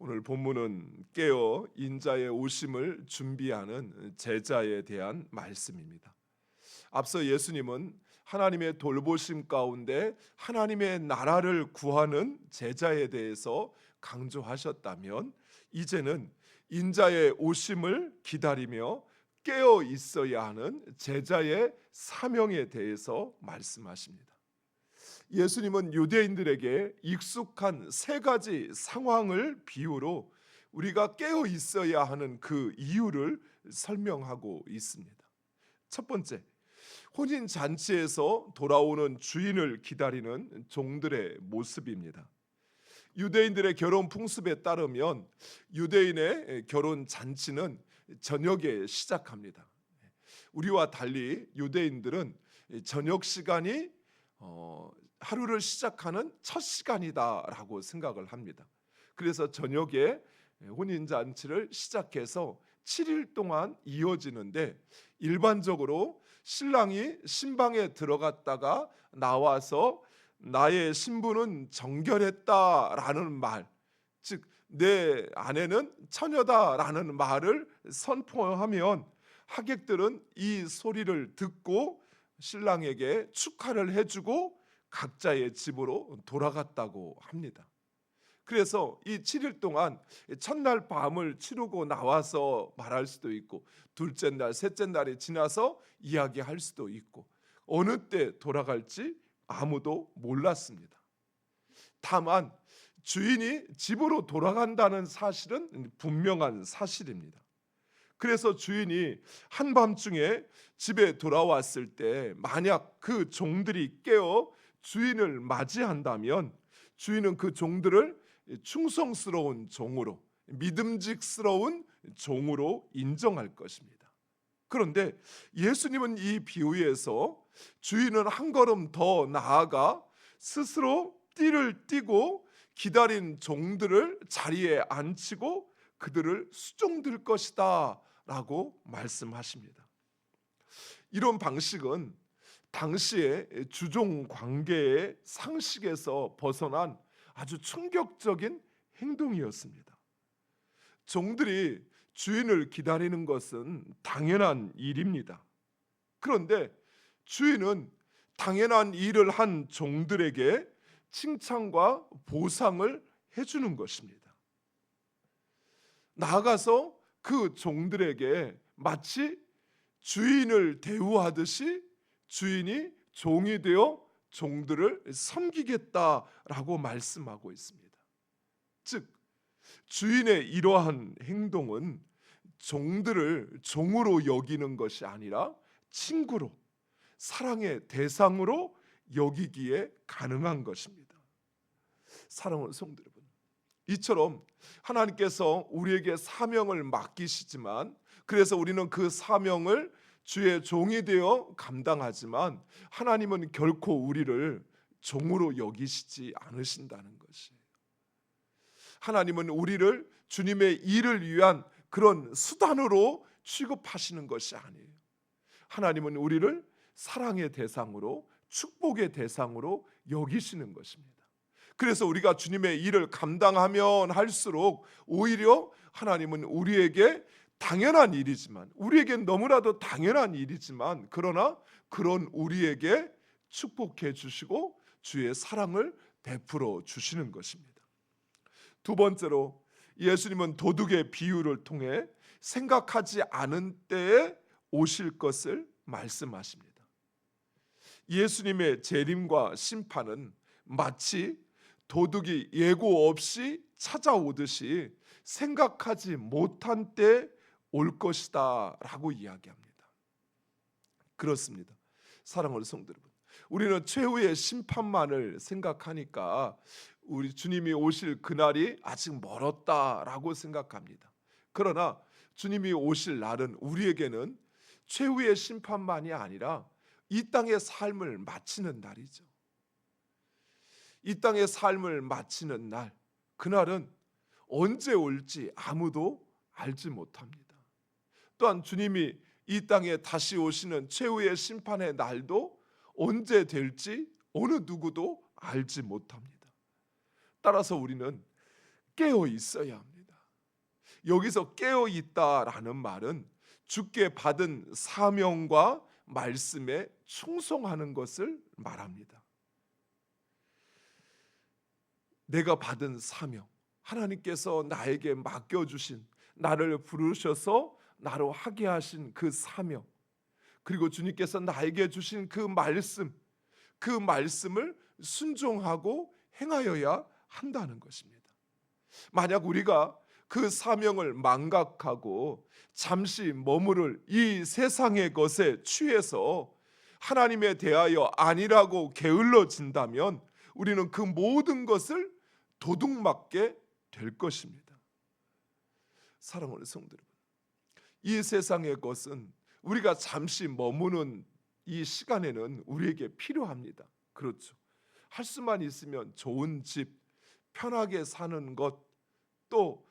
오늘 본문은 깨어 인자의 오심을 준비하는 제자에 대한 말씀입니다. 앞서 예수님은 하나님의 돌보심 가운데 하나님의 나라를 구하는 제자에 대해서 강조하셨다면, 이제는 인자의 오심을 기다리며 깨어 있어야 하는 제자의 사명에 대해서 말씀하십니다. 예수님은 유대인들에게 익숙한 세 가지 상황을 비유로 우리가 깨어 있어야 하는 그 이유를 설명하고 있습니다. 첫 번째, 혼인 잔치에서 돌아오는 주인을 기다리는 종들의 모습입니다. 유대인들의 결혼 풍습에 따르면 유대인의 결혼 잔치는 저녁에 시작합니다. 우리와 달리 유대인들은 저녁 시간이 하루를 시작하는 첫 시간이다라고 생각을 합니다. 그래서 저녁에 혼인잔치를 시작해서 7일 동안 이어지는데, 일반적으로 신랑이 신방에 들어갔다가 나와서 나의 신부는 정결했다라는 말, 즉 내 아내는 처녀다라는 말을 선포하면 하객들은 이 소리를 듣고 신랑에게 축하를 해주고 각자의 집으로 돌아갔다고 합니다. 그래서 이 7일 동안 첫날 밤을 치르고 나와서 말할 수도 있고, 둘째 날, 셋째 날이 지나서 이야기할 수도 있고, 어느 때 돌아갈지 아무도 몰랐습니다. 다만 주인이 집으로 돌아간다는 사실은 분명한 사실입니다. 그래서 주인이 한밤중에 집에 돌아왔을 때 만약 그 종들이 깨어 주인을 맞이한다면, 주인은 그 종들을 충성스러운 종으로, 믿음직스러운 종으로 인정할 것입니다. 그런데 예수님은 이 비유에서 주인은 한 걸음 더 나아가 스스로 띠를 띠고 기다린 종들을 자리에 앉히고 그들을 수종들 것이다 라고 말씀하십니다. 이런 방식은 당시의 주종 관계의 상식에서 벗어난 아주 충격적인 행동이었습니다. 종들이 주인을 기다리는 것은 당연한 일입니다. 그런데 주인은 당연한 일을 한 종들에게 칭찬과 보상을 해주는 것입니다. 나아가서 그 종들에게 마치 주인을 대우하듯이 주인이 종이 되어 종들을 섬기겠다라고 말씀하고 있습니다. 즉 주인의 이러한 행동은 종들을 종으로 여기는 것이 아니라 친구로, 사랑의 대상으로 여기기에 가능한 것입니다. 사랑하는 성도 여러분, 이처럼 하나님께서 우리에게 사명을 맡기시지만, 그래서 우리는 그 사명을 주의 종이 되어 감당하지만, 하나님은 결코 우리를 종으로 여기시지 않으신다는 것이에요. 하나님은 우리를 주님의 일을 위한 그런 수단으로 취급하시는 것이 아니에요. 하나님은 우리를 사랑의 대상으로, 축복의 대상으로 여기시는 것입니다. 그래서 우리가 주님의 일을 감당하면 할수록 오히려 하나님은 우리에게 당연한 일이지만, 우리에겐 너무나도 당연한 일이지만, 그러나 그런 우리에게 축복해 주시고 주의 사랑을 베풀어 주시는 것입니다. 두 번째로, 예수님은 도둑의 비유를 통해 생각하지 않은 때에 오실 것을 말씀하십니다. 예수님의 재림과 심판은 마치 도둑이 예고 없이 찾아오듯이 생각하지 못한 때 올 것이다 라고 이야기합니다. 그렇습니다. 사랑하는 성도 여러분, 우리는 최후의 심판만을 생각하니까 우리 주님이 오실 그날이 아직 멀었다라고 생각합니다. 그러나 주님이 오실 날은 우리에게는 최후의 심판만이 아니라 이 땅의 삶을 마치는 날이죠. 이 땅의 삶을 마치는 날, 그날은 언제 올지 아무도 알지 못합니다. 또한 주님이 이 땅에 다시 오시는 최후의 심판의 날도 언제 될지 어느 누구도 알지 못합니다. 따라서 우리는 깨어 있어야 합니다. 여기서 깨어 있다라는 말은 주께 받은 사명과 말씀에 충성하는 것을 말합니다. 내가 받은 사명, 하나님께서 나에게 맡겨주신, 나를 부르셔서 나로 하게 하신 그 사명, 그리고 주님께서 나에게 주신 그 말씀을 순종하고 행하여야 한다는 것입니다. 만약 우리가 그 사명을 망각하고 잠시 머무를 이 세상의 것에 취해서 하나님에 대하여 아니라고 게을러진다면 우리는 그 모든 것을 도둑맞게 될 것입니다. 사랑하는 성도 여러분, 이 세상의 것은 우리가 잠시 머무는 이 시간에는 우리에게 필요합니다. 그렇죠. 할 수만 있으면 좋은 집, 편하게 사는 것, 또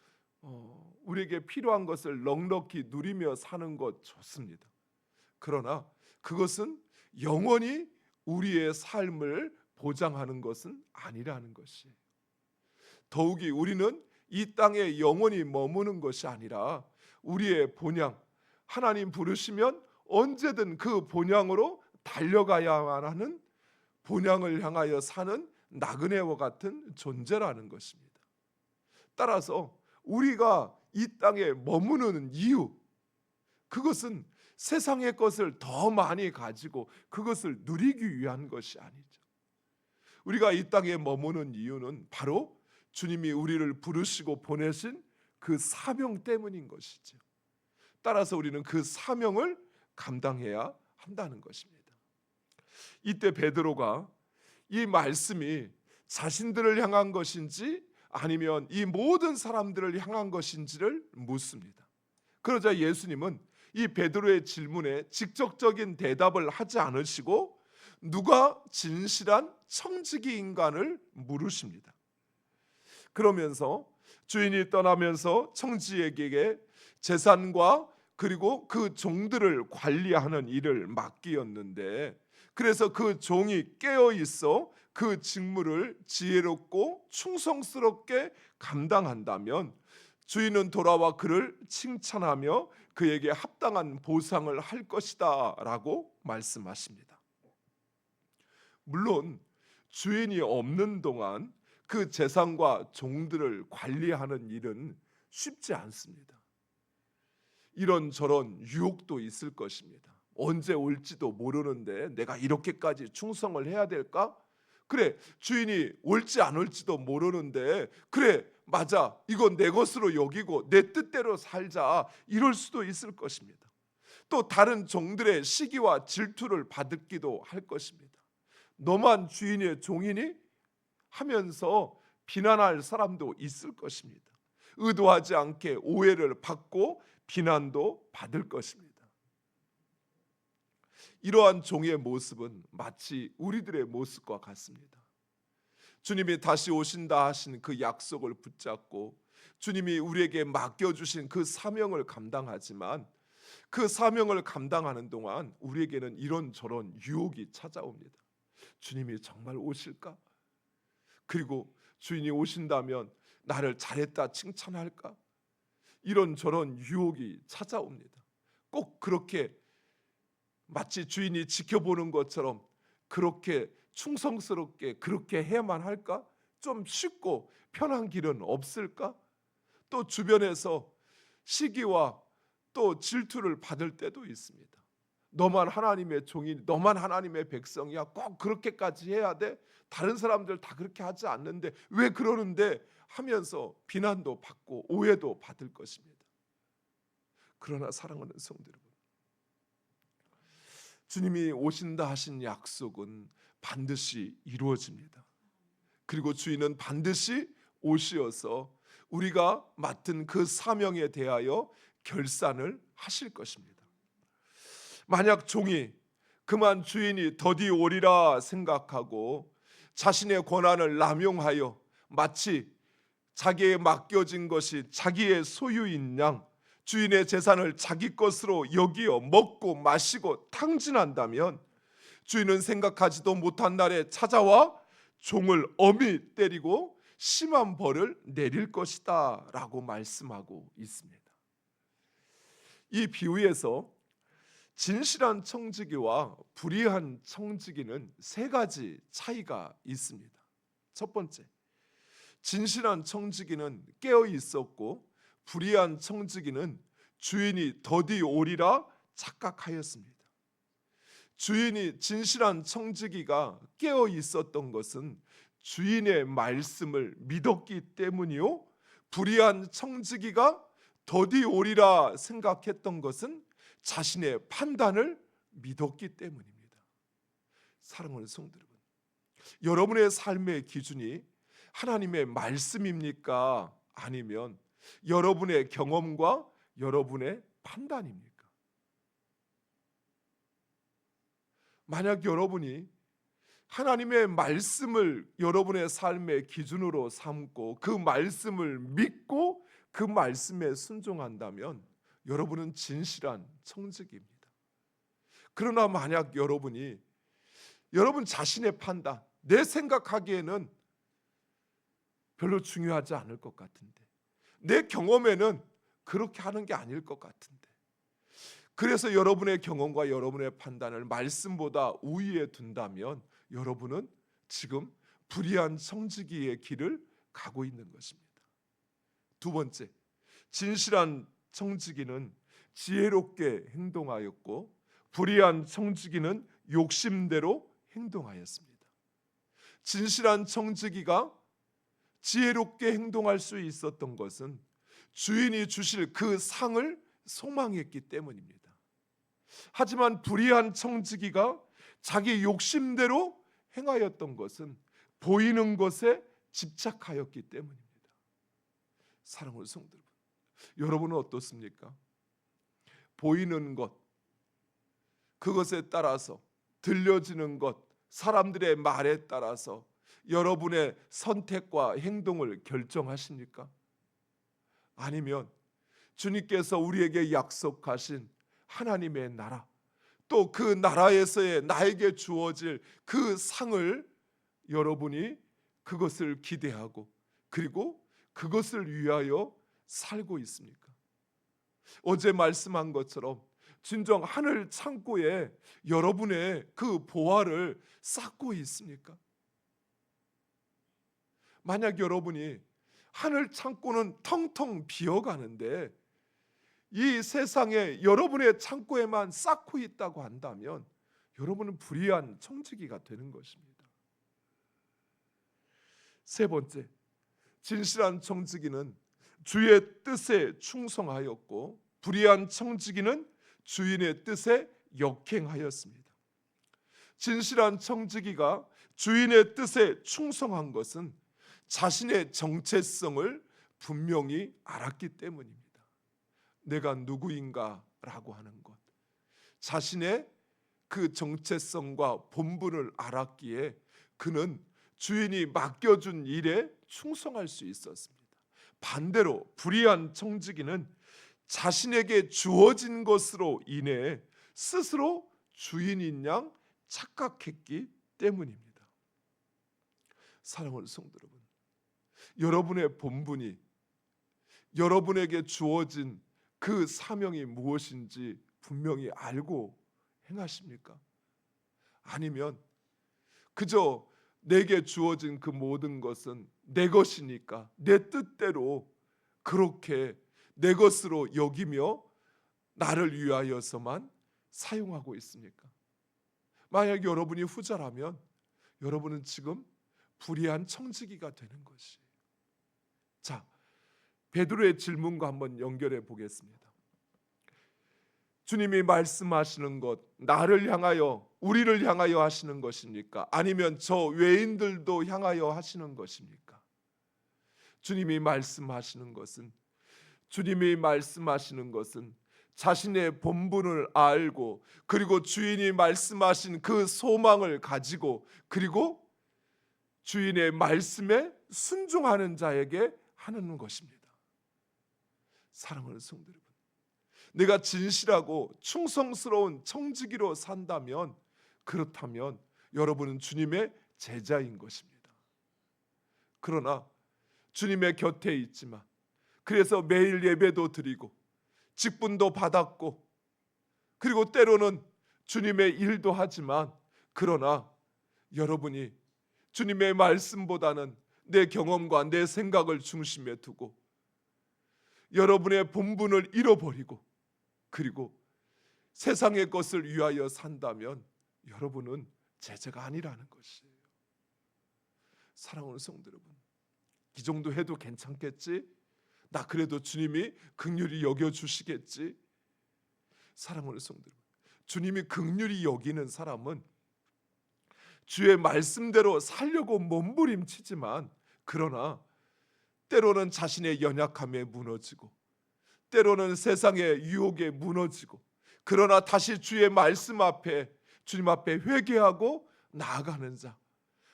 우리에게 필요한 것을 넉넉히 누리며 사는 것 좋습니다. 그러나 그것은 영원히 우리의 삶을 보장하는 것은 아니라는 것이에요. 더욱이 우리는 이 땅에 영원히 머무는 것이 아니라 우리의 본향, 하나님 부르시면 언제든 그 본향으로 달려가야만 하는, 본향을 향하여 사는 나그네와 같은 존재라는 것입니다. 따라서 우리가 이 땅에 머무는 이유, 그것은 세상의 것을 더 많이 가지고 그것을 누리기 위한 것이 아니죠. 우리가 이 땅에 머무는 이유는 바로 주님이 우리를 부르시고 보내신 그 사명 때문인 것이죠. 따라서 우리는 그 사명을 감당해야 한다는 것입니다. 이때 베드로가 이 말씀이 자신들을 향한 것인지 아니면 이 모든 사람들을 향한 것인지를 묻습니다. 그러자 예수님은 이 베드로의 질문에 직접적인 대답을 하지 않으시고 누가 진실한 청지기 인간을 물으십니다. 그러면서 주인이 떠나면서 청지에게 재산과 그리고 그 종들을 관리하는 일을 맡기었는데, 그래서 그 종이 깨어 있어 그 직무를 지혜롭고 충성스럽게 감당한다면 주인은 돌아와 그를 칭찬하며 그에게 합당한 보상을 할 것이다 라고 말씀하십니다. 물론 주인이 없는 동안 그 재산과 종들을 관리하는 일은 쉽지 않습니다. 이런저런 유혹도 있을 것입니다. 언제 올지도 모르는데 내가 이렇게까지 충성을 해야 될까? 그래, 주인이 올지 안 올지도 모르는데 그래, 맞아, 이건 내 것으로 여기고 내 뜻대로 살자, 이럴 수도 있을 것입니다. 또 다른 종들의 시기와 질투를 받기도 할 것입니다. 너만 주인의 종이니? 하면서 비난할 사람도 있을 것입니다. 의도하지 않게 오해를 받고 비난도 받을 것입니다. 이러한 종의 모습은 마치 우리들의 모습과 같습니다. 주님이 다시 오신다 하신 그 약속을 붙잡고 주님이 우리에게 맡겨주신 그 사명을 감당하지만 그 사명을 감당하는 동안 우리에게는 이런저런 유혹이 찾아옵니다. 주님이 정말 오실까? 그리고 주인이 오신다면 나를 잘했다 칭찬할까? 이런저런 유혹이 찾아옵니다. 꼭 그렇게 마치 주인이 지켜보는 것처럼 그렇게 충성스럽게 그렇게 해야만 할까? 좀 쉽고 편한 길은 없을까? 또 주변에서 시기와 또 질투를 받을 때도 있습니다. 너만 하나님의 종이, 너만 하나님의 백성이야, 꼭 그렇게까지 해야 돼? 다른 사람들 다 그렇게 하지 않는데 왜 그러는데? 하면서 비난도 받고 오해도 받을 것입니다. 그러나 사랑하는 성도 여러분, 주님이 오신다 하신 약속은 반드시 이루어집니다. 그리고 주인은 반드시 오시어서 우리가 맡은 그 사명에 대하여 결산을 하실 것입니다. 만약 종이 그만 주인이 더디 오리라 생각하고 자신의 권한을 남용하여 마치 자기에 맡겨진 것이 자기의 소유인 양 주인의 재산을 자기 것으로 여기어 먹고 마시고 탕진한다면 주인은 생각하지도 못한 날에 찾아와 종을 엄히 때리고 심한 벌을 내릴 것이다 라고 말씀하고 있습니다. 이 비유에서 진실한 청지기와 불의한 청지기는 세 가지 차이가 있습니다. 첫 번째, 진실한 청지기는 깨어 있었고 불의한 청지기는 주인이 더디 오리라 착각하였습니다. 주인이 진실한 청지기가 깨어 있었던 것은 주인의 말씀을 믿었기 때문이요, 불의한 청지기가 더디 오리라 생각했던 것은 자신의 판단을 믿었기 때문입니다. 사랑하는 성도 여러분, 여러분의 삶의 기준이 하나님의 말씀입니까? 아니면 여러분의 경험과 여러분의 판단입니까? 만약 여러분이 하나님의 말씀을 여러분의 삶의 기준으로 삼고 그 말씀을 믿고 그 말씀에 순종한다면 여러분은 진실한 청지기입니다. 그러나 만약 여러분이 여러분 자신의 판단, 내 생각하기에는 별로 중요하지 않을 것 같은데, 내 경험에는 그렇게 하는 게 아닐 것 같은데, 그래서 여러분의 경험과 여러분의 판단을 말씀보다 우위에 둔다면 여러분은 지금 불의한 청지기의 길을 가고 있는 것입니다. 두 번째, 진실한 청지기는 지혜롭게 행동하였고 불의한 청지기는 욕심대로 행동하였습니다. 진실한 청지기가 지혜롭게 행동할 수 있었던 것은 주인이 주실 그 상을 소망했기 때문입니다. 하지만 불의한 청지기가 자기 욕심대로 행하였던 것은 보이는 것에 집착하였기 때문입니다. 사랑하는 성도 여러분, 여러분은 어떻습니까? 보이는 것, 그것에 따라서 들려지는 것, 사람들의 말에 따라서 여러분의 선택과 행동을 결정하십니까? 아니면 주님께서 우리에게 약속하신 하나님의 나라, 또 그 나라에서의 나에게 주어질 그 상을 여러분이 그것을 기대하고 그리고 그것을 위하여 살고 있습니까? 어제 말씀한 것처럼 진정 하늘 창고에 여러분의 그 보화를 쌓고 있습니까? 만약 여러분이 하늘 창고는 텅텅 비어가는데 이 세상에 여러분의 창고에만 쌓고 있다고 한다면 여러분은 불의한 청지기가 되는 것입니다. 세 번째, 진실한 청지기는 주의 뜻에 충성하였고 불의한 청지기는 주인의 뜻에 역행하였습니다. 진실한 청지기가 주인의 뜻에 충성한 것은 자신의 정체성을 분명히 알았기 때문입니다. 내가 누구인가라고 하는 것, 자신의 그 정체성과 본분을 알았기에 그는 주인이 맡겨준 일에 충성할 수 있었습니다. 반대로 불의한 청지기는 자신에게 주어진 것으로 인해 스스로 주인인 양 착각했기 때문입니다. 사랑하는 성도 여러분, 여러분의 본분이, 여러분에게 주어진 그 사명이 무엇인지 분명히 알고 행하십니까? 아니면 그저 내게 주어진 그 모든 것은 내 것이니까 내 뜻대로 그렇게 내 것으로 여기며 나를 위하여서만 사용하고 있습니까? 만약 여러분이 후자라면 여러분은 지금 불의한 청지기가 되는 것이에요. 자, 베드로의 질문과 한번 연결해 보겠습니다. 주님이 말씀하시는 것, 나를 향하여, 우리를 향하여 하시는 것입니까? 아니면 저 외인들도 향하여 하시는 것입니까? 주님이 말씀하시는 것은 자신의 본분을 알고 그리고 주인이 말씀하신 그 소망을 가지고 그리고 주인의 말씀에 순종하는 자에게 하는 것입니다. 사랑하는 성도 여러분, 내가 진실하고 충성스러운 청지기로 산다면, 그렇다면 여러분은 주님의 제자인 것입니다. 그러나 주님의 곁에 있지만, 그래서 매일 예배도 드리고 직분도 받았고, 그리고 때로는 주님의 일도 하지만, 그러나 여러분이 주님의 말씀보다는 내 경험과 내 생각을 중심에 두고 여러분의 본분을 잃어버리고, 그리고 세상의 것을 위하여 산다면 여러분은 제자가 아니라는 것이에요. 사랑하는 성도 여러분, 이 정도 해도 괜찮겠지? 나 그래도 주님이 긍휼히 여겨주시겠지? 사랑하는 성도 여러분, 주님이 긍휼히 여기는 사람은 주의 말씀대로 살려고 몸부림치지만, 그러나 때로는 자신의 연약함에 무너지고, 때로는 세상의 유혹에 무너지고, 그러나 다시 주의 말씀 앞에, 주님 앞에 회개하고 나아가는 자,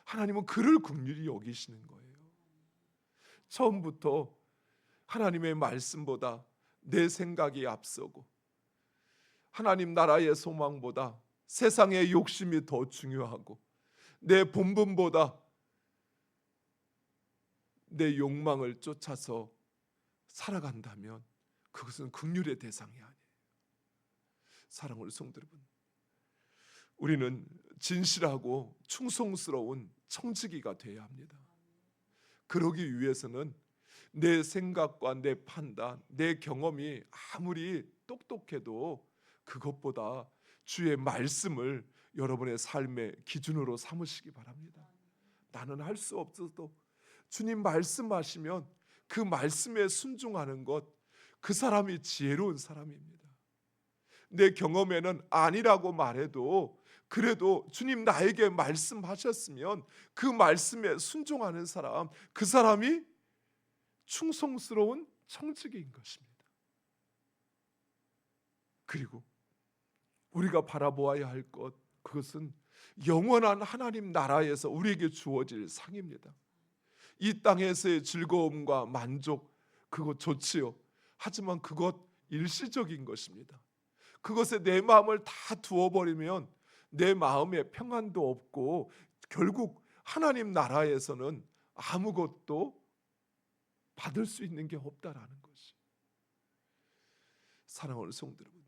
하나님은 그를 긍휼히 여기시는 거예요. 처음부터 하나님의 말씀보다 내 생각이 앞서고, 하나님 나라의 소망보다 세상의 욕심이 더 중요하고, 내 본분보다 내 욕망을 쫓아서 살아간다면 그것은 긍휼의 대상이 아니에요. 사랑하는 성도 여러분, 우리는 진실하고 충성스러운 청지기가 되어야 합니다. 그러기 위해서는 내 생각과 내 판단, 내 경험이 아무리 똑똑해도 그것보다 주의 말씀을 여러분의 삶의 기준으로 삼으시기 바랍니다. 나는 할 수 없어도 주님 말씀하시면 그 말씀에 순종하는 것, 그 사람이 지혜로운 사람입니다. 내 경험에는 아니라고 말해도 그래도 주님 나에게 말씀하셨으면 그 말씀에 순종하는 사람, 그 사람이 충성스러운 청지기인 것입니다. 그리고 우리가 바라보아야 할 것, 그것은 영원한 하나님 나라에서 우리에게 주어질 상입니다. 이 땅에서의 즐거움과 만족, 그것 좋지요. 하지만 그것 일시적인 것입니다. 그것에 내 마음을 다 두어버리면 내 마음에 평안도 없고, 결국 하나님 나라에서는 아무것도 받을 수 있는 게 없다라는 것이. 사랑하는 성도 여러분,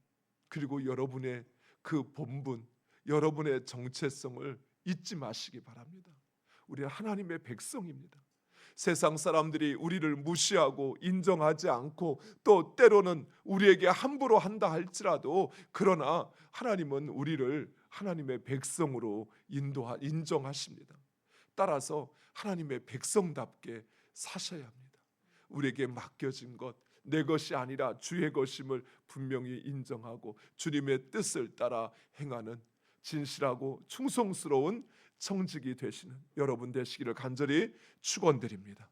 그리고 여러분의 그 본분, 여러분의 정체성을 잊지 마시기 바랍니다. 우리는 하나님의 백성입니다. 세상 사람들이 우리를 무시하고 인정하지 않고, 또 때로는 우리에게 함부로 한다 할지라도, 그러나 하나님은 우리를 하나님의 백성으로 인정하십니다. 따라서 하나님의 백성답게 사셔야 합니다. 우리에게 맡겨진 것, 내 것이 아니라 주의 것임을 분명히 인정하고 주님의 뜻을 따라 행하는 진실하고 충성스러운 청직이 되시는 여러분 되시기를 간절히 축원드립니다.